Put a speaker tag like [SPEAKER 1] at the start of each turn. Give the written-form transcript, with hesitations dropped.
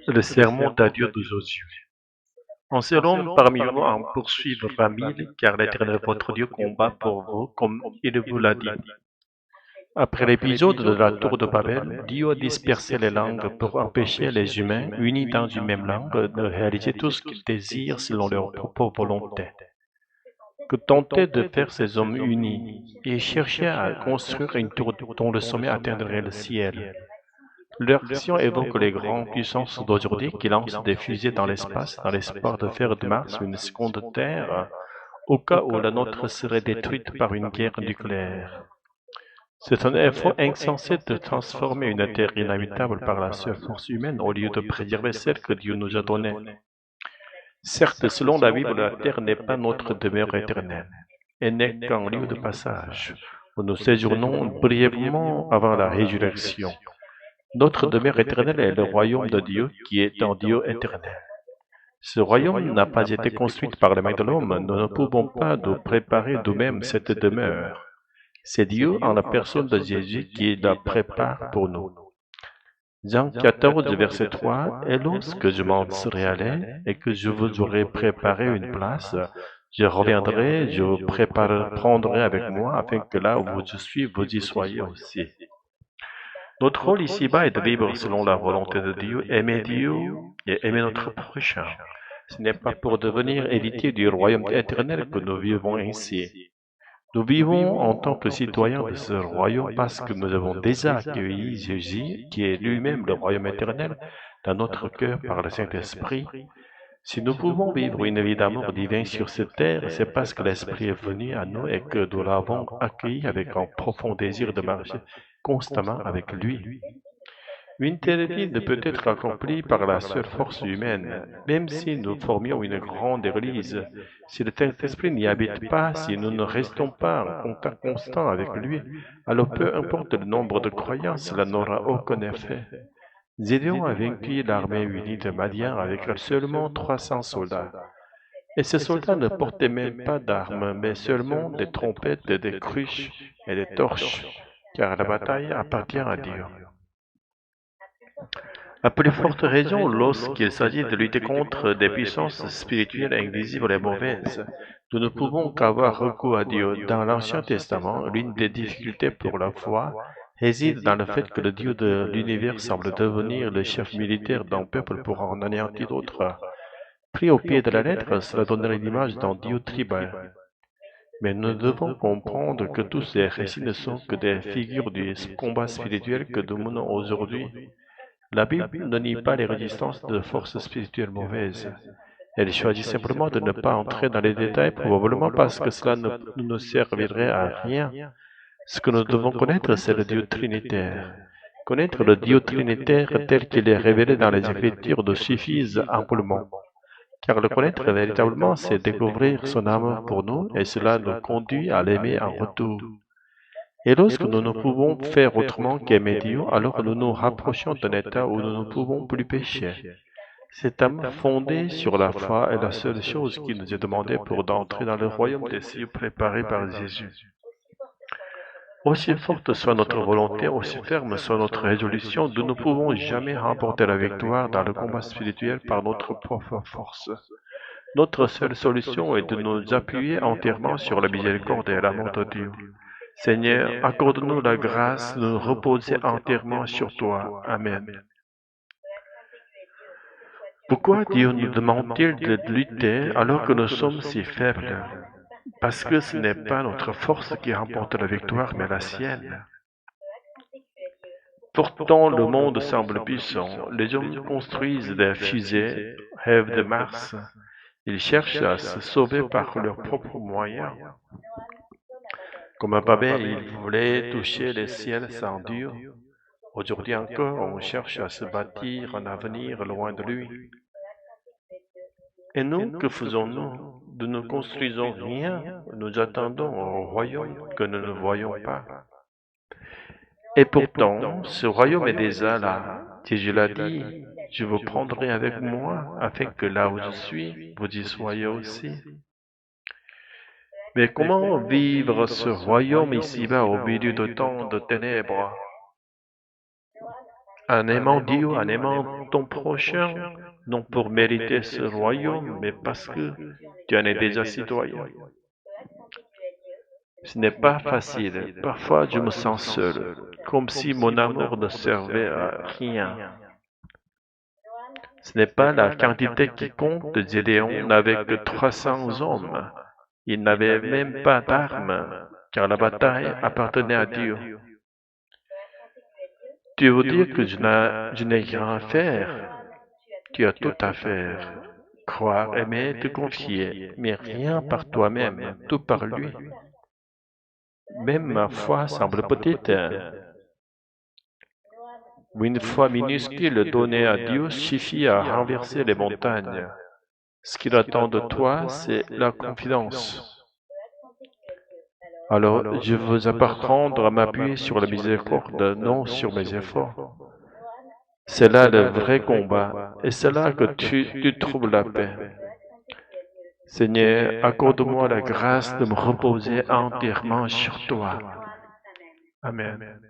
[SPEAKER 1] Le sermon d'adieu de Josué. En ce long parmi vous en poursuivre la mille, car l'Éternel votre Dieu combat pour vous comme il vous l'a dit. Après l'épisode de la tour de Babel, Dieu a dispersé les langues pour empêcher les humains, unis dans une même langue, de réaliser tout ce qu'ils désirent selon leur propre volonté. Que tentaient de faire ces hommes unis et cherchaient à construire une tour dont le sommet atteindrait le ciel. Leur action évoque les grandes puissances d'aujourd'hui qui lancent des fusées dans l'espace dans l'espoir de faire de Mars une seconde Terre au cas où la nôtre serait détruite par une guerre nucléaire. C'est un effort insensé de transformer une Terre inhabitable par la seule force humaine au lieu de préserver celle que Dieu nous a donnée. Certes, selon la Bible, la Terre n'est pas notre demeure éternelle, elle n'est qu'un lieu de passage, où nous séjournons brièvement avant la résurrection. Notre demeure éternelle est le royaume de Dieu, qui est un Dieu éternel. Ce royaume n'a pas été construit par les mains de l'homme, nous ne pouvons pas nous préparer nous-mêmes cette demeure. C'est Dieu, en la personne de Jésus, qui la prépare pour nous. Jean 14, verset 3, « Et lorsque je m'en serai allé, et que je vous aurai préparé une place, je reviendrai, je vous prendrai avec moi, afin que là où je suis, vous y soyez aussi. » Notre rôle ici-bas est de vivre selon la volonté de Dieu et aimer notre prochain. Ce n'est pas pour devenir héritier du royaume éternel que nous vivons ainsi. Nous vivons en tant que citoyens de ce royaume parce que nous avons déjà accueilli Jésus, qui est lui-même le royaume éternel, dans notre cœur par le Saint-Esprit. Si nous pouvons vivre une vie d'amour divin sur cette terre, c'est parce que l'Esprit est venu à nous et que nous l'avons accueilli avec un profond désir de marcher constamment avec lui. Une telle vie ne peut être accomplie par la seule force humaine, même si nous formions une grande église. Si le Saint-Esprit n'y habite pas, si nous ne restons pas en contact constant avec lui, alors peu importe le nombre de croyants, cela n'aura aucun effet. Gédéon a vaincu l'armée unie de Madian avec seulement 300 soldats. Et ces soldats ne portaient même pas d'armes, mais seulement des trompettes, des cruches et des torches, car la bataille appartient à Dieu. À plus forte raison lorsqu'il s'agit de lutter contre des puissances spirituelles invisibles et mauvaises. Nous ne pouvons qu'avoir recours à Dieu. Dans l'Ancien Testament, l'une des difficultés pour la foi réside dans le fait que le Dieu de l'univers semble devenir le chef militaire d'un peuple pour en anéantir d'autres. Pris au pied de la lettre, cela donnerait l'image d'un Dieu tribal. Mais nous devons comprendre que tous ces récits ne sont que des figures du combat spirituel que nous menons aujourd'hui. La Bible ne nie pas les résistances de forces spirituelles mauvaises. Elle choisit simplement de ne pas entrer dans les détails, probablement parce que cela ne nous servirait à rien. Ce que nous devons connaître, c'est le Dieu trinitaire. Connaître le Dieu trinitaire tel qu'il est révélé dans les Écritures nous suffit amplement. Car le connaître véritablement, c'est découvrir son amour pour nous, et cela nous conduit à l'aimer en retour. Et lorsque nous ne pouvons faire autrement qu'aimer Dieu, alors nous nous rapprochons d'un état où nous ne pouvons plus pécher. Cet amour fondé sur la foi est la seule chose qui nous est demandée pour d'entrer dans le royaume des cieux préparé par Jésus. Aussi forte soit notre volonté, aussi ferme soit notre résolution, nous ne pouvons jamais remporter la victoire dans le combat spirituel par notre propre force. Notre seule solution est de nous appuyer entièrement sur la miséricorde et l'amour de Dieu. Seigneur, accorde-nous la grâce de nous reposer entièrement sur toi. Amen. Pourquoi Dieu nous demande-t-il de lutter alors que nous sommes si faibles? Parce que ce n'est pas notre force qui remporte la victoire, mais la sienne. Pourtant, le monde semble puissant. Les hommes construisent des fusées, rêvent de Mars. Ils cherchent à se sauver par leurs propres moyens. Comme un Babel, ils voulaient toucher le ciel sans Dieu. Aujourd'hui encore, on cherche à se bâtir un avenir loin de lui. Et nous, que faisons-nous? Nous ne construisons rien, nous attendons un royaume que nous ne voyons pas. Et pourtant, ce royaume est déjà là. Jésus l'a dit, je vous prendrai avec moi, afin que là où je suis, vous y soyez aussi. Mais comment vivre ce royaume ici-bas au milieu de tant de ténèbres? en aimant Dieu, en aimant ton prochain, non pour mériter ce royaume, mais parce que tu en es déjà citoyen. Ce n'est pas facile. Parfois, je me sens seul, comme si mon amour ne servait à rien. Ce n'est pas la quantité qui compte. Gédéon n'avait que 300 hommes. Il n'avait même pas d'armes, car la bataille appartenait à Dieu. Tu veux dire que je n'ai rien à faire? Tu as tout à faire. Croire, aimer, te confier, mais rien par toi-même, tout par lui. Même ma foi semble petite. Une foi minuscule donnée à Dieu suffit à renverser les montagnes. Ce qu'il attend de toi, c'est la confidence. Alors, je veux apprendre à m'appuyer sur la miséricorde, non sur mes efforts. C'est là le vrai combat, et c'est là que tu trouves la paix. Seigneur, accorde-moi la grâce de me reposer entièrement sur toi. Amen.